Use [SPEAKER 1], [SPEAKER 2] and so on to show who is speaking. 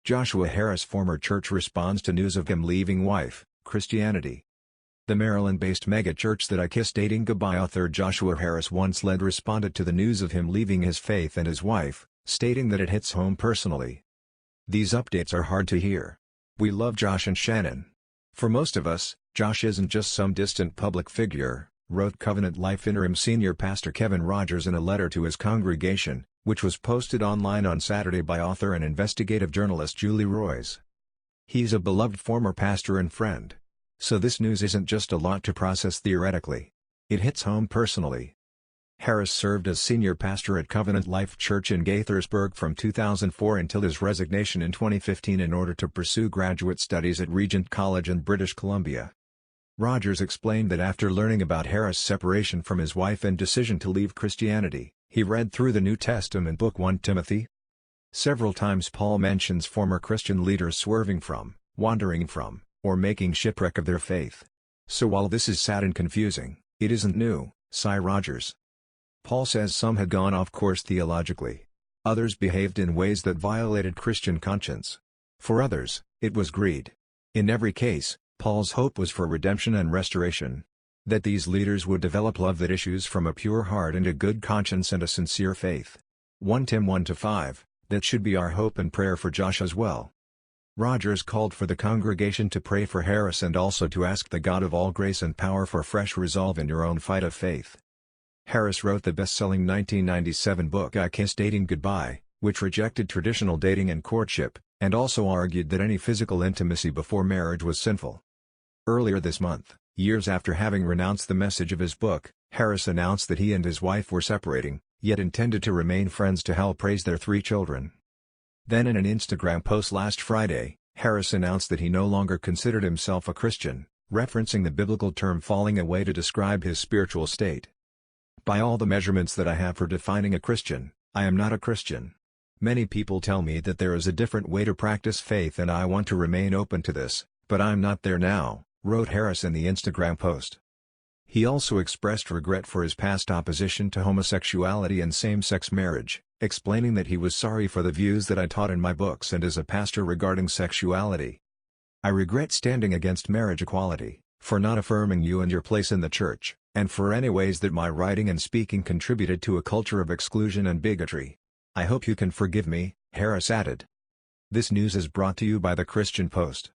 [SPEAKER 1] Joshua Harris former church responds to news of him leaving wife, Christianity. The Maryland-based megachurch That I Kiss Dating Goodbye author Joshua Harris once led responded to the news of him leaving his faith and his wife, stating that it hits home personally. These updates are hard to hear. We love Josh and Shannon. For most of us, Josh isn't just some distant public figure, wrote Covenant Life Interim senior pastor Kevin Rogers in a letter to his congregation, which was posted online on Saturday by author and investigative journalist Julie Roys. He's a beloved former pastor and friend. So this news isn't just a lot to process theoretically. It hits home personally. Harris served as senior pastor at Covenant Life Church in Gaithersburg from 2004 until his resignation in 2015 in order to pursue graduate studies at Regent College in British Columbia. Rogers explained that after learning about Harris' separation from his wife and decision to leave Christianity, he read through the New Testament book 1 Timothy. Several times Paul mentions former Christian leaders swerving from, wandering from, or making shipwreck of their faith. So while this is sad and confusing, it isn't new, sighed Rogers. Paul says some had gone off course theologically. Others behaved in ways that violated Christian conscience. For others, it was greed. In every case, Paul's hope was for redemption and restoration. That these leaders would develop love that issues from a pure heart and a good conscience and a sincere faith. 1 Tim 1-5, that should be our hope and prayer for Josh as well. Rogers called for the congregation to pray for Harris and also to ask the God of all grace and power for fresh resolve in your own fight of faith. Harris wrote the best-selling 1997 book I Kiss Dating Goodbye, which rejected traditional dating and courtship, and also argued that any physical intimacy before marriage was sinful. Earlier this month, years after having renounced the message of his book, Harris announced that he and his wife were separating, yet intended to remain friends to help raise their 3 children. Then in an Instagram post last Friday, Harris announced that he no longer considered himself a Christian, referencing the biblical term falling away to describe his spiritual state. By all the measurements that I have for defining a Christian, I am not a Christian. Many people tell me that there is a different way to practice faith and I want to remain open to this, but I'm not there now, wrote Harris in the Instagram post. He also expressed regret for his past opposition to homosexuality and same-sex marriage, explaining that he was sorry for the views that I taught in my books and as a pastor regarding sexuality. I regret standing against marriage equality, for not affirming you and your place in the church, and for any ways that my writing and speaking contributed to a culture of exclusion and bigotry. I hope you can forgive me, Harris added. This news is brought to you by The Christian Post.